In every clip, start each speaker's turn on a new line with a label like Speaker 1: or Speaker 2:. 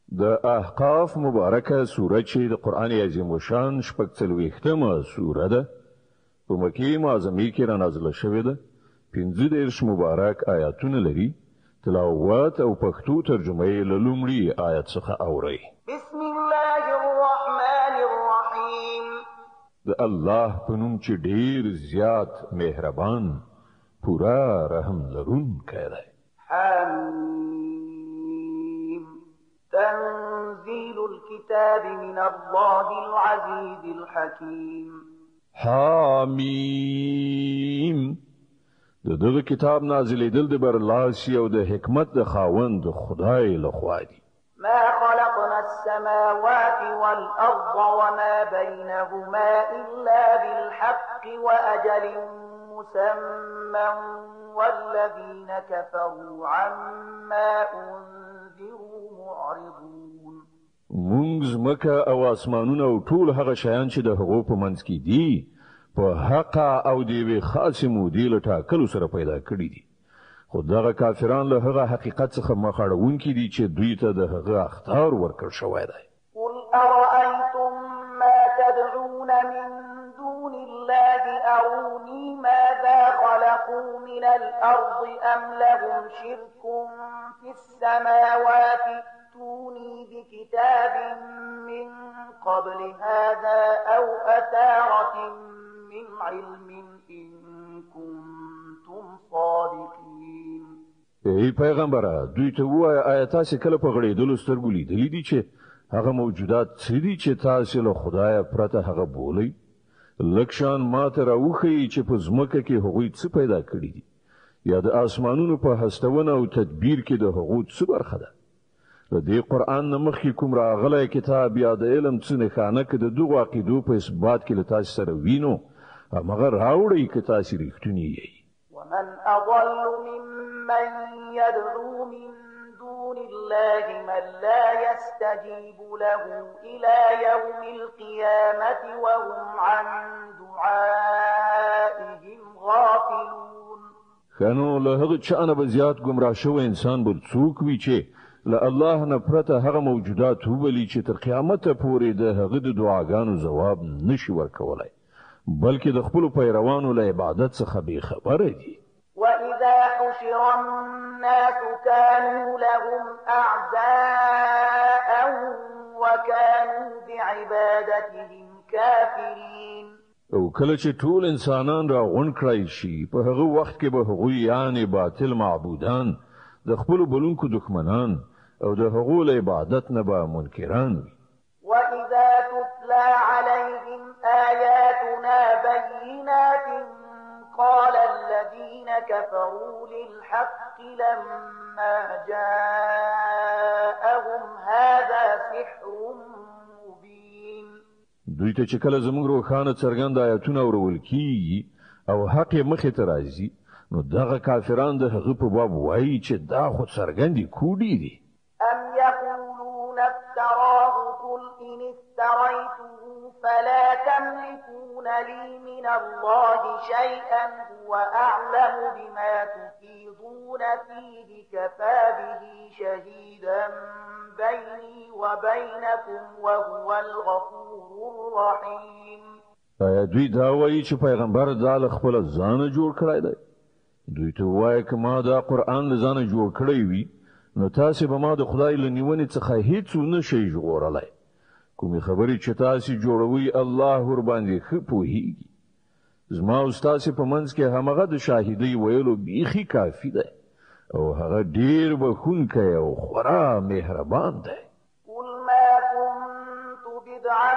Speaker 1: د احقاف مبارکه سوره چې د قران عظیم الشان شپږ څلوېښتمه سوره ده په مکې معظمې کې را نازله شوې ده. 15 مبارک آیاتونه لري. تلاوت او پښتو ترجمه یې له لومړي آیت څخه اورئ.
Speaker 2: بسم الله الرحمن الرحیم.
Speaker 1: د الله په نوم چې ډیر زیات مهربان پورا رحم لرونکی دی.
Speaker 2: حمیم. تنزيل الكتاب من الله العزيز الحكيم.
Speaker 1: حمیم. دغه کتاب نازلېدل د برلاسي او د حکمت د خاوند خدای لخوا دی.
Speaker 2: ما خلقنا السماوات والأرض وما بينهما إلا بالحق وأجل مسمى والذين كفروا عما أنذروا معرضون.
Speaker 1: مونږ ځمکه او اسمانونه او ټول هغه شیان چې د هغو په منځ کې دي په حق او د یوې خاصې مودې له ټاکلو سره پیدا کړي دي. خو دغه کافران له هغه حقیقت څخه مخ اړوونکي دي چې دوی ته د هغه اخطار ورکړل شوی دی.
Speaker 2: قل أرأيتم ما تدعون من دون الله أروني ماذا خلقوا من الأرض أم لهم شرك في السماوات ائتوني بكتاب من قبل هذا أو أثارة من علم إن كنتم صادقين.
Speaker 1: ای پیغمبره دوی ته وایه آیا تاسو کله په غړېدلو سترګو لیدلی دي چې هغه موجودات څه دي چې تاسو له خدایه پرته هغه بولئ؟ لکشان ماته راوښیي چې په ځمکه کې هغوی څه پیدا کړي دي یا د آسمانونو په هستونه او تدبیر کې د هغو څه برخه ده. د دې قرآن نه مخکې کوم راغلی کتاب یا د علم څه نښانه که د دغو عقیدو په اثبات کې له تاسو سره وینو همغه راوړئ که تاسو رښتونی یئ.
Speaker 2: ومن أضل ممن يدعو من دون الله من لا يستجيب له إلى يوم القيامة وهم عن دعائهم غافلون.
Speaker 1: خنو له هغه چا نه به زیات ګمراه شوی انسان بل څوک وي چې له الله نه پرته هغه موجودات وبلي چې تر قیامته پورې د هغه د دعاګانو ځواب نشي ورکولای بلکې د خپل پیروانو له عبادت څخه بې خبره دي.
Speaker 2: وإذا حشر الناس كانوا لهم أعداء وكانوا بعبادتهم كافرين.
Speaker 1: او کله چې ټول انسانان را غونډ کړای شي په هغه وخت کې به هغوی یعنی باطل معبودان د خپل بلونکو دښمنان او د هغو له عبادت نه به منکران وي.
Speaker 2: وإذا تتلى عليهم آياتنا بينات قال الذين كفروا للحق لما جاءهم هذا سحر مبين.
Speaker 1: دوی ته چې کله زموږ روښانه څرګند آیاتونه اورول کیږي او حق یې مخې ته راځي نو دغه کافران د هغه په باب وایي چې دا خو څرګندې کوډې دي.
Speaker 2: أم يقولون افتراه قل إن افتريته فلا تملكون لي من الله شيئا هو أعلم بما تفيضون فيه كفى به شهيدا بيني وبينكم وهو الغفور الرحيم.
Speaker 1: آیا دوی دا وایي چې پیغمبر دا له خپله ځانه جوړ کړی دی؟ دوی ته وایه که ما دا قرآن له ځانه جوړ کړی وي نو تاسې به ما د خدای له نیونې څخه هیڅ ونه شئ ژغورلی. کومې خبرې چې تاسې جوړوئ الله ورباندې ښه پوهیږي. زما او ستاسې په منځ کې همغه د شاهدۍ ویلو بیخي کافي دی او هغه ډېر بخښونکی او خورا مهربان دی.
Speaker 2: قل ما كنت بدعا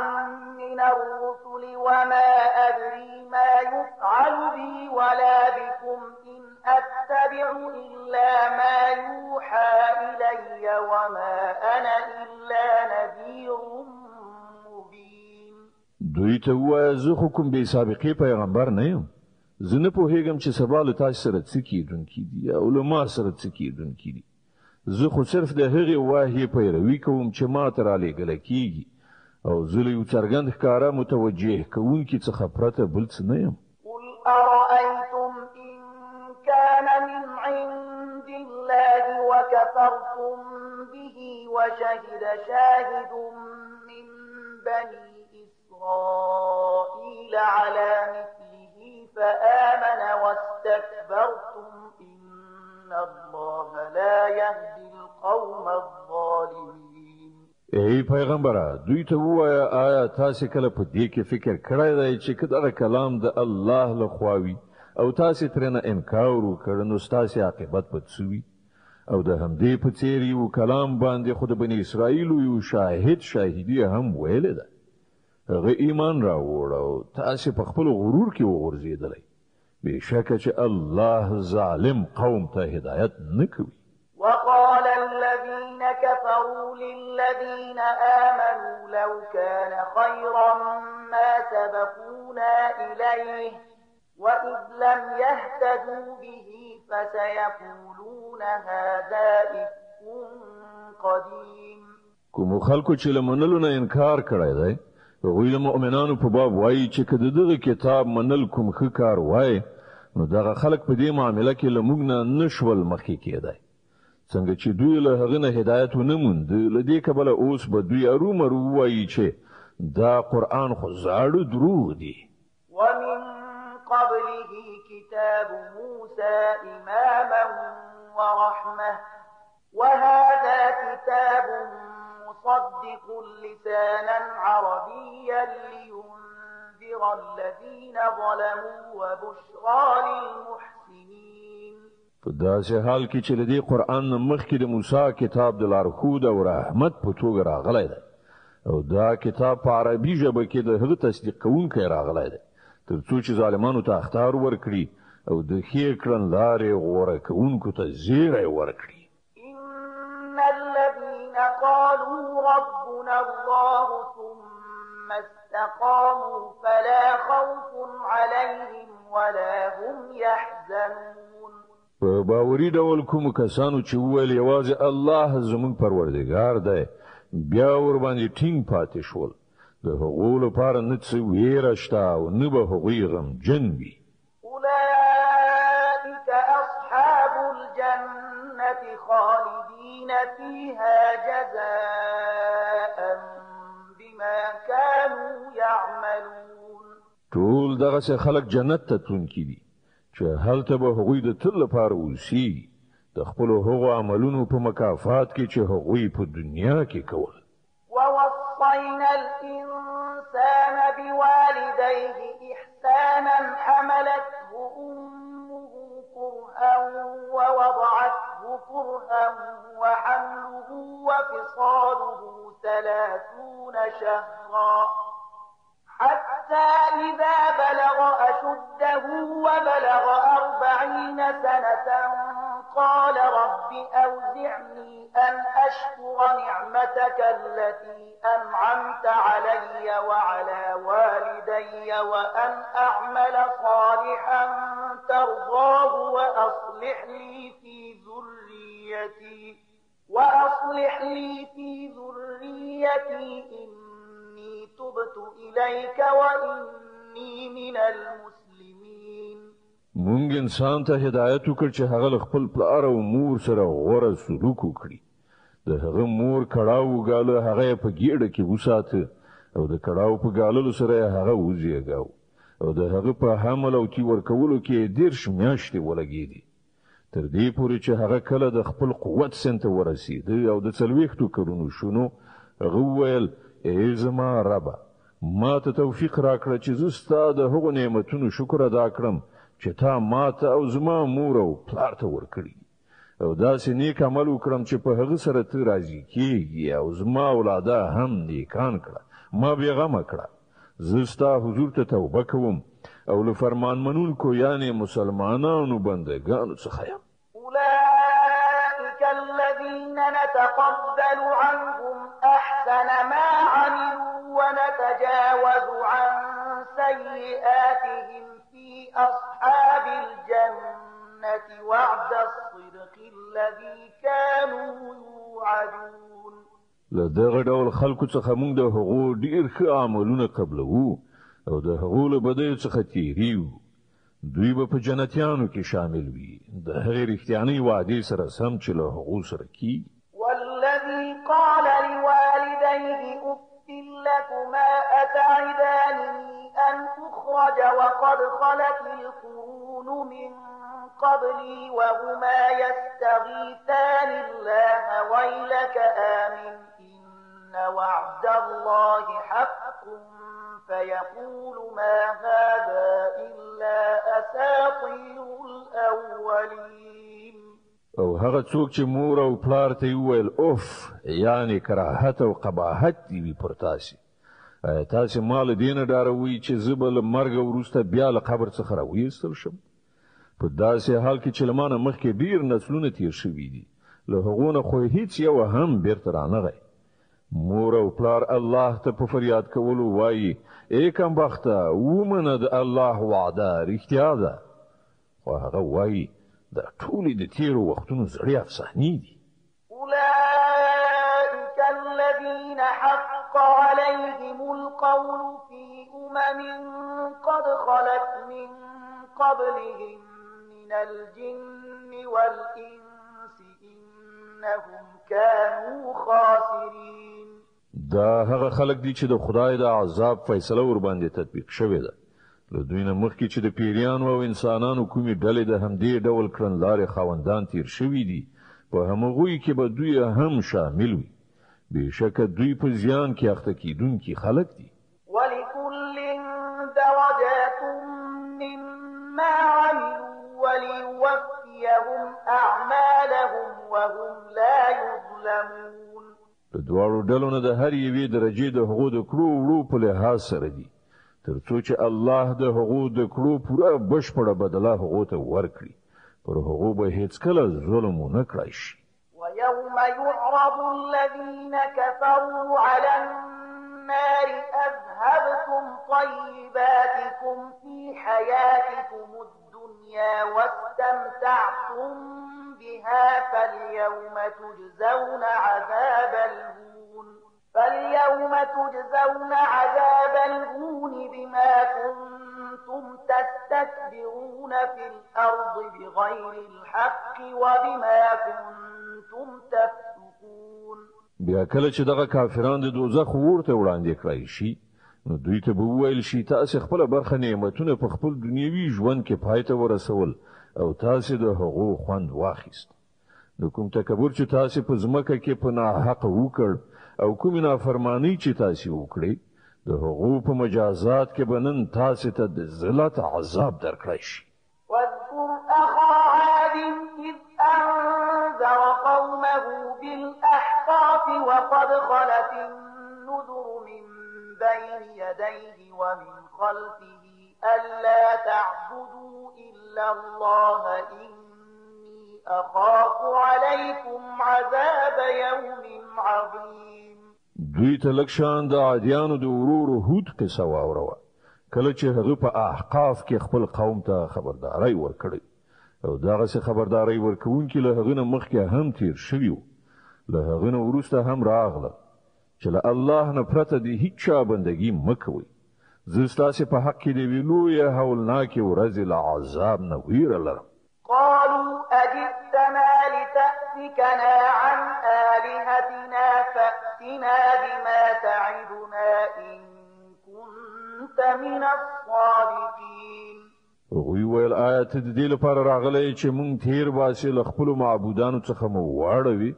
Speaker 2: من الرسل وما أدري ما يفعل بي ولا بكم إن أتبع إلا ما يوحى إلي وما أنا إلا نذير مبين.
Speaker 1: دوی ته ووایه زه خو کوم بې سابقې پیغمبر نه یم. زه نه پوهېږم چې سبا له تاسو سره څه کېدونکي دي او له ما سره څه کېدونکي دي. زه خو صرف د هغې واهیې پیروي کوم چې ما ته رالیږله کېږي او زه له یو څرګند ښکاره متوجه کوونکي څخه پرته بل څه نه یم.
Speaker 2: قل أرأيتم إن كان من عند الله وكفرتم به وشهد شاهد من بني إسرائيل على مثله فآمن واستكبرتم إن الله لا يهدي القوم الظالمين.
Speaker 1: ای پیغمبره دوی ته ووایه آیا تاسو کله په دې کې فکر کړی دی چې کله کلام د الله له خواوي او تاسو ترنه انکار وکړ نو تاسو عاقبت پدسوي او د همدې په څیر یو کلام باندې خود بنی اسرائیل یو شاهدی هم ویل ده هغه ایمان راوړ او تاسو په خپل غرور کې وغورځیدلې بشکه چې الله ظالم قوم ته هدایت نکوي.
Speaker 2: وقال الذين كفروا للذين آمنوا لو كان خيرا ما سبقونا إليه وإذ لم يهتدوا به فسيقولون هذا إفك قديم.
Speaker 1: کوم خلکو چې لمنلو نه انکار کړی دی هغوی د مؤمنانو په باب وایي چې کله دغه کتاب منل کوم ښه کار وای نو دغه خلک په دې معاملې کې لمونږ نه نشول مخکې کېدای څنګه چې دوی له هغه نه هدایت ونه موند له دې کبله اوس به دوی ارومرو وایي چې دا قرآن خو زاړه دروغ دي.
Speaker 2: ومن قبله كتاب موسى إماما ورحمة وهذا كتاب مصدق لسانا عربيا لينذر الذين ظلموا وبشرى للمحسنين.
Speaker 1: په داسې حال کې چې د قرآن مخکې د موسی کتاب د لارښود او رحمت په توګه راغلی دی او دا کتاب په عربي ژبه کې د هغه تصدیق کوونکی راغلی دی تر څو چې ظالمانو ته اخطار ورکړي او د ښې کړنلارې غوره کوونکو ته زیری ورکړي.
Speaker 2: إن الذين قالوا ربنا الله ثم استقاموا فلا خوف عليهم ولا هم يحزنون.
Speaker 1: په باوري ډول کوم کسانو چې ویل یوازې الله زموږ پروردګار دی بیا ور باندې ټینګ پاتې شول د هغو لپاره نه څه ویره شته او نه به هغوی غمجن وي.
Speaker 2: أولئك أصحاب الجنة خالدين فيها جزاء بما كانوا يعملون.
Speaker 1: ټول دغه خلک جنت ته تلونکي دي چې هلته به هغوی د تل لپاره اوسي د خپل هغو عملونو په مکافات کې چې هغوی په دنیا کې کول.
Speaker 2: ووصينا الإنسان بوالديه إحسانا حملته أمه كرها ووضعته كرها وحمله وفصاله 30 شهرا حتى إذا بلغ أشده وبلغ 40 سنة قال رب أوزعني أن أشكر نعمتك التي أنعمت علي وعلى والدي وأن أعمل صالحا ترضاه وأصلح لي في ذريتي إني تبت إليك وإني من المسلمين.
Speaker 1: مونږ انسان ته هدایت وکړ چې هغه خپل پلار او مور سره غوره سلوک وکړي د هغه مور کړهو غاله هغه په ګیړه کې وساته او د کړهو په غالو سره هغه وزیږاو او د هغه په حمل او تی ورکولو کې 10 میاشتې ولګېدي تر دې پورې چې هغه کله د خپل قوت سنت ورسید او د څلويختو کړونو شونو هغه ویل ای زما رب ما ته توفیق راکړه چې زستا د هغو نعمتونو شکر ادا کړم چې تا ما ته او زما مور او پلار ته ورکړي او داسې نیک عمل وکړم چې په هغه سره ته راضي کیږي او زما اولاده هم نیکان کړه ما بیا غم کړه زستا حضور ته توبه کوم او له فرمان منونکو یعنی مسلمانانو بندگانو څخه یم.
Speaker 2: أولئك الذين نتقبل عنهم أحسن ما عملوا ونتجاوز عن سيئاتهم في أصحاب الجنة وعد الصدق الذي كانوا يوعدون.
Speaker 1: لدغه ډول خلکو څخه موږ د هغو ډیر ښه عملونه قبلوو او د هغو له بدیو څخه تیریو دوی به په جنتیانو کې شامل وي د هغې رښتیانۍ وعدې سره سم چې له هغو سره کیږي.
Speaker 2: والذين الذي قال لوالديه أف لكما أتعدانني أن أخرج وقد خلت القرون من قبلي وهما يستغيثان الله ويلك آمن إن وعد الله حق فيقول ما هذا إلا أساطير الأولين.
Speaker 1: او هغه څوک چې مور او پلار ته ویل اوف یعنی کراهت او قباحت دی پر تاسو تاسو مال دین ډاروي چې زبل مرګ وروسته بیا له قبر څخه راوېستل شم په داسې حال کې چې لمانه مخکې ډیر نسلونه تیر شوي دي له هغونه خو هیڅ یو هم بیرته رانغی مور او پلار الله ته په فریاد کولو وایي ای کم بخته ومنه د الله وعده رښتیا ده خو هغه وایي دا ټولې د تیرو وختونو زړې افسانې دي.
Speaker 2: أولئك الذين حق عليهم القول في قد خلت من قبلهم من الجن والإنس إنهم كانوا خاسرين.
Speaker 1: دا هغه خلک دي چې د خدای د عذاب فیصله ور باندې تطبیق شوې ده له دوی نه مخکې چې د پیریانو او انسانانو کومې ډلې د همدې ډول کړنلارې خاوندان تیر شوي دي په همغوی کې به دوی هم شامل وي بېشکه دوی په زیان کې اخته کیدونکي خلک دي.
Speaker 2: ولكل درجات مما عملوا وليوفيهم أعمالهم وهم لا يظلمون.
Speaker 1: د دواړو ډلو نه د هر یوې درجې د هغو د کړو وړو په لحاظ سره دي تر څو چې الله د هغو د کړو پوره بشپړه بدله هغو ته ورکړي پر هغو به هیڅکله ظلم ونه کړی شي.
Speaker 2: ويوم يعرض الذين كفروا على النار أذهبتم طيباتكم في حياتكم الدنيا واستمتعتم بها فاليوم تجزون عذاب الهون بما كنتم تستكبرون في الأرض بغير الحق وبما كنتم تفسقون.
Speaker 1: بیا کله چې دغه کافران د دوزخ ورته وړاندې کړای شي نو دوی ته به وویل شي تاسو خپل برخه نعمتونه په خپل دنیوي ژوند کې پای ته ورسول او تاسو د هغو خوند واخیست. نو کوم تکبر چې تاسو په ځمکه کې په ناحق وکړ او کوم نافرمانی چې تاسو وکړي د هغو په مجازات کې بنن تاسو ته د ذلت عذاب درکړی شي.
Speaker 2: واذكر أخا عاد إذ أنذر قومه بالأحقاف وقد خلت النذر من بين يديه ومن خلفه ألا تعبدوا إلا الله إني أخاف عليكم عذاب يوم عظيم.
Speaker 1: دوی ته لکشان د عادیانو د ورور هود قصه واوروه کله چې هغه په احقاف کې خپل قوم ته خبرداري ورکړي او دغه څه خبرداري ورکوونکي له هغه نه مخکې هم تیر شوی له هغه نه وروسته هم راغله چې له الله نه پرته د هیڅ چا بندګي مکوي زه ستاسو په حق کې دی ویلوې هولناکې ورځې له عذاب نه ویره لرم.
Speaker 2: قالوا أجئتنا لتأفكنا عن آلهتنا فأتنا بما تعدنا إن كنت من الصادقين.
Speaker 1: وی ویل آیت د دې لپاره راغلی چې مونږ تیر باسي له خپل معبودانو څخه مو واړوي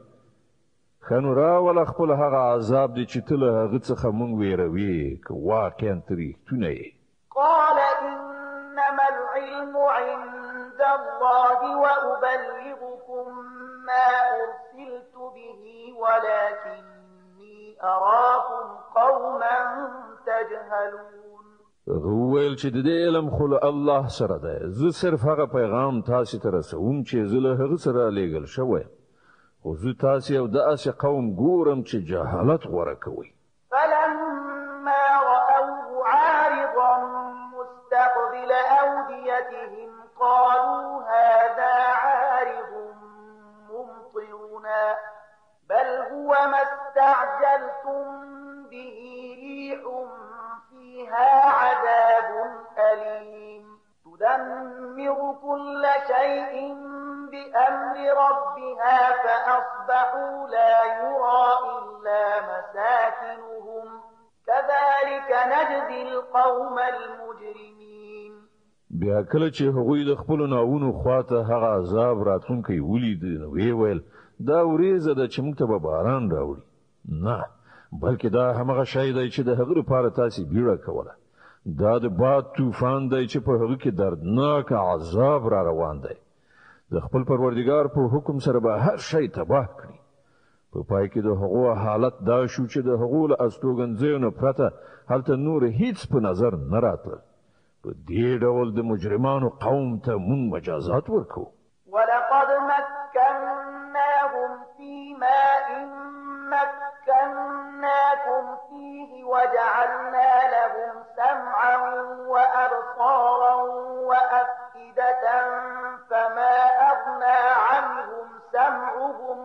Speaker 1: خنو را ول خپل هغه عذاب دي چې تل هغه څخه مونږ ویروي که واقعا تریختونه یې.
Speaker 2: قال إنما العلم عند الله وأبلغكم ما أرسلت به ولكني أراكم قوما تجهلون.
Speaker 1: ویل چې د دې علم خو الله سره ده زه صرف هغه پیغام تاسو ته رسوم چې زه له هغه سره لېږل شوی او زه تاسو یو داسې قوم ګورم چې جهالت غوره کوي.
Speaker 2: فلما رأوه عارضا مستقبل أوديتهم قالوا هذا عارض ممطرنا بل هو ما استعجلتم به ريح فيها عذاب أليم تدمر كل شيء بأمر ربها فأصبحوا لا يرى إلا مساكنهم كذلك نجزي القوم المجرمين.
Speaker 1: بیا کله چې هغوی د خپل ناوونو خواته هغه عذاب راتونکي ولید نو ویل دا ورېزه د چې موږ ته به باران راوړي، نه بلکې دا همغه شی دی چې د هغه لپاره تاسو بیړه کوله. دا د باد طوفان دی چې په هغه کې دردناک عذاب را روان دی. د خپل پروردګار په حکم سره به هر شی تباه کړي. په پای کې د هغو حالت دا شو چې د هغو له استوګنځیو نه پرته هلته نور هیڅ په نظر نه راتله. په دې ډول د مجرمانو قوم ته مونږ مجازات ورکو.
Speaker 2: ولقد مكناهم في ماء مكناكم فيه وجعلنا لهم سمعا وأبصارا وأفئدة فما أغنى عنهم سمعهم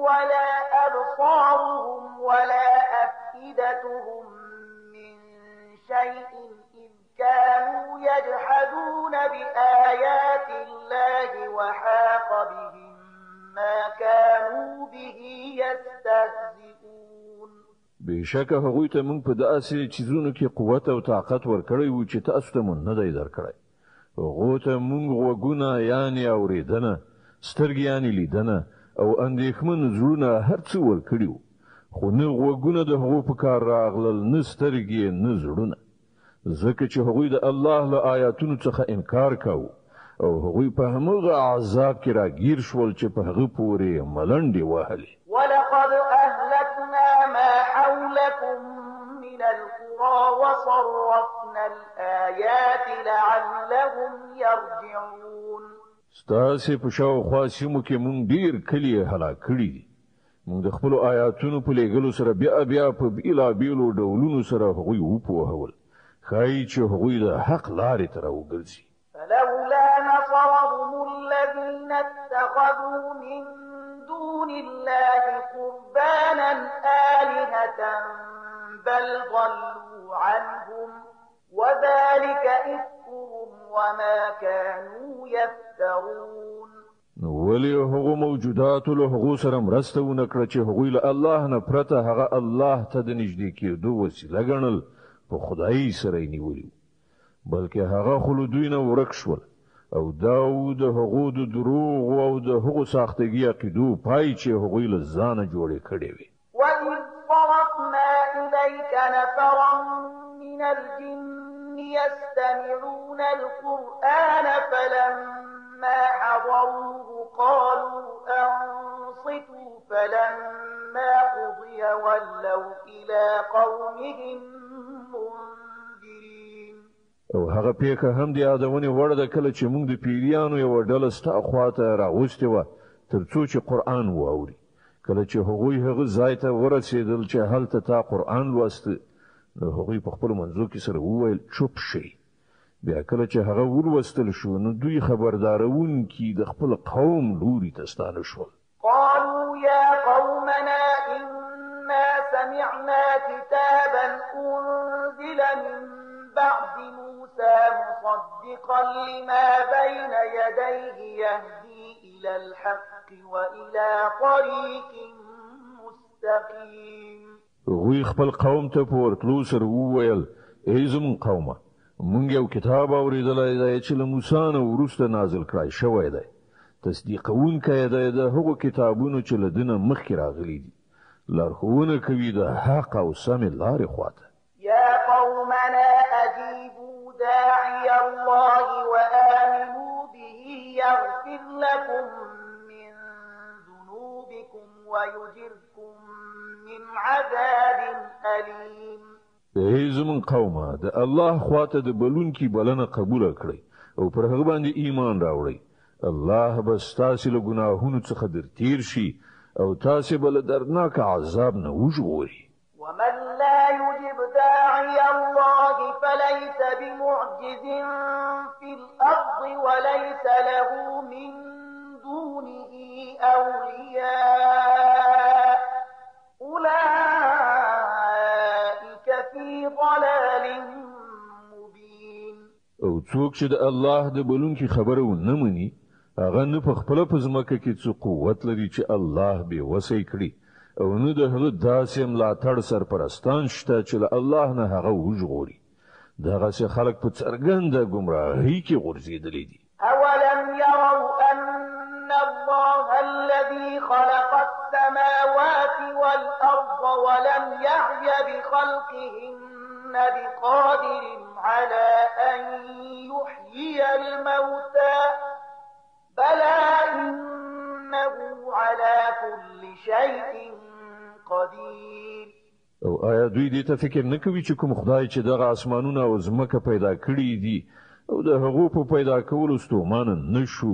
Speaker 2: ولا أبصارهم ولا أفئدتهم من شيء إذ كانوا يجحدون بآيات الله وحاق بهم ما كانوا به يستهزئون.
Speaker 1: بشک هغوی ته موږ په داسې چیزونو کې قوت او طاقت ورکړی وو چې تاسو ته مونږ نه دی درکړی. هغوی ته موږ وګونه یعنی اوریدنه، سترګې یعنی لیدنه او اندېښمن زړونه هر څه ورکړي، خو نه وګونه د هغو په کار راغلل، نه سترګې نه زړونه، ځکه چې هغوی د الله له آیاتونو څخه انکار کاوه او هغوی په همغه عذاب کې راګیر شول چې په هغه پورې ملنډې وهلې.
Speaker 2: ولقد أهلكنا ما حولكم من القرى وصرفنا الآيات لعلهم يرجعون.
Speaker 1: ستاسې په شاوخوا سیمو کې مونږ ډیر کلي هلاک کړي دي. مونږ د خپلو آیاتونو په لیږلو سره بیا په بیلابیلو ډولونو سره هغوی وپوهول، ښایي چې هغوی د حق لارې ته راوګرځي.
Speaker 2: فلولا نصرهم الذين اتخذوا من دون الله قربانا آلهة بل ضلوا عنهم وذلك إفكهم وما كانوا يفترون.
Speaker 1: ولی هغو موجوداتو له هغو سره مرسته ونه کړه چې هغوی له الله نه پرته هغه الله ته د نږدې کېدو وسیله ګڼل، په خدای سره یې نیولي، بلکې هغه خو له دوی نه ورک شول او دا و د هغو د دروغ او د هغو ساختګي عقیدو پای چې هغوی له ځانه جوړې کړې وې.
Speaker 2: وَإِذْ صَرَفْنَا إِلَيْكَ نَفَرًا مِنَ الْجِنِّ يَسْتَمِعُونَ الْقُرْآنَ فَلَمَّا حَضَرُوهُ قَالُوا أَنصِتُوا فَلَمَّا قُضِيَ وَلَّوْا إِلَى قَوْمِهِمْ مُنذِرِينَ.
Speaker 1: او هغه پیښه هم د یادونې وړ ده کله چې موږ د پیریانو یوه ډله ستا خواته راوستې وه تر څو چې قرآن واوري. کله چې هغوی هغه ځای ته ورسېدل چې هلته تا قرآن لوسته، نو هغوی په خپلو منځو کې سره وویل چوپ شئ. بیا کله چې هغه ولوستل شو نو دوی خبردارونکي د خپل قوم لوري ته ستانه شول.
Speaker 2: قالوا يا قومنا إنا سمعنا كتابا أنزل من بعد موسى مصدقا لما بين يديه يهدي إلى الحق وإلى طريق مستقيم.
Speaker 1: هغوی خپل قوم ته په ورتلو سره وویل ای زموږ قومه، مونږ یو کتاب اورېدلی دی چې له موسی نه وروسته نازل کړی شوی دی، تصدیقونکی دی د هغو کتابونو چې له ده نه مخکې راغلي دي، لارښوونه کوي د حق او سمې لارې خواته.
Speaker 2: يا قومنا أجيبوا داعي الله وآمنوا به يغفر لكم من ذنوبكم ويجركم من عذاب أليم.
Speaker 1: ای زمون قومه، د الله خواته د بلونکي بلنه قبول کړئ او پر هغه باندې ایمان راوړئ. الله به ستاسې له ګناهونو څخه در تیر شي او تاسې به له دردناک عذاب نه وژغوري.
Speaker 2: ومن لا يجب داعي الله فليس بمعجز في الأرض وليس له من دونه أولياء أولئك في ضلال
Speaker 1: څوک چې د الله د بلونکي خبره ونه مني هغه نه په خپل پزماکه کې څه قوت لري چې الله به وسې کړي او نه د هغه داسې ملاتړ سرپرستان شته چې الله نه هغه وژغوري دغه څه خلک په څرګنده گمراهۍ کې غورځېدلي دي
Speaker 2: أولم يروا أن الله الذي خلق السماوات والأرض ولم يعي بخلقهن بقادر على أن يحيي الموتى بلى إنه على كل شيء قدير
Speaker 1: او آیا دوی دې ته فکر نه کوي چې کوم خدای چې دغه اسمانونه او ځمکه پیدا کړی دي او د هغو په پیدا کولو ستومانه نشو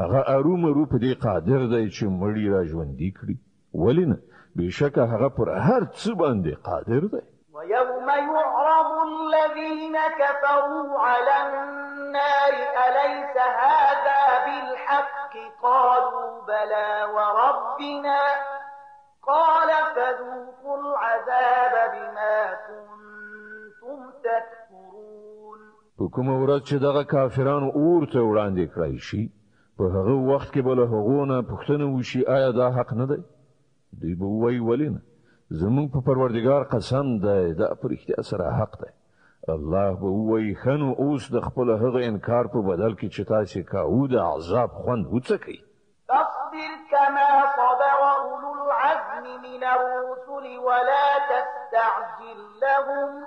Speaker 1: هغه ارومرو په دې قادر دی چې مړی را ژوندي کړي ولې نه بشکه هغه پر هر څه باندې قادر دی
Speaker 2: ويوم يعرض الذين كفروا على النار أليس هذا بالحق قالوا بلى وربنا قال فذوقوا العذاب بما كنتم تكفرون
Speaker 1: حکم ورځ چې دغه کافرانو اور ته وړاندې کړای شي په هغه وخت کې به له هغو نه پوښتنه وشي آیا دا حق نه دی دوی به وایي ولې نه زمونږ په پروردګار قسم دی دا په رښتیا سره حق دی الله به وایي ښه نو اوس د خپل هغه انکار په بدل کې چې تاسې کوو د عذاب خوند وڅکئ
Speaker 2: فاصبر كما صبر أولو العزم من الرسل ولا تستعجل لهم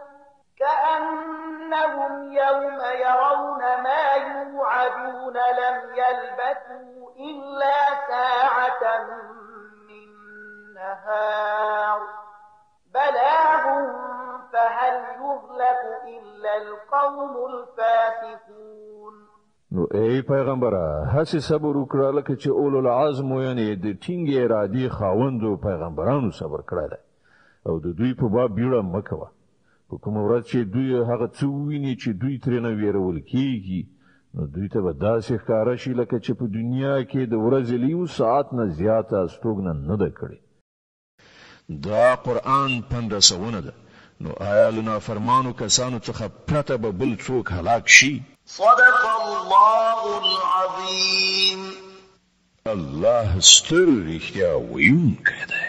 Speaker 2: كأنهم يوم يرون ما يوعدون لم يلبثوا إلا ساعة من نهار بلاغ فهل يهلك إلا القوم الفاسقون
Speaker 1: نو ای پیغمبره هڅه صبر وکړه لکه چې اولو العزم یعنی د ټینګې ارادې خاوندو پیغمبرانو صبر کړی او د دوی په باب بیړه مکوه په کوم ورځ چې دوی هغه څه ویني چې دوی ترې نه ویرول کیږي نو دوی ته به داسې ښکاره شي لکه چې په دنیا کې د ورځې له یو ساعت نه زیاته استوګنه نه ده کړې دا قرآن پندرسونه ده نو آیا له نافرمانو کسانو څخه پرته به بل څوک هلاک شي
Speaker 2: صدق الله العظيم
Speaker 1: الله ستر رښتیا ویونکی دی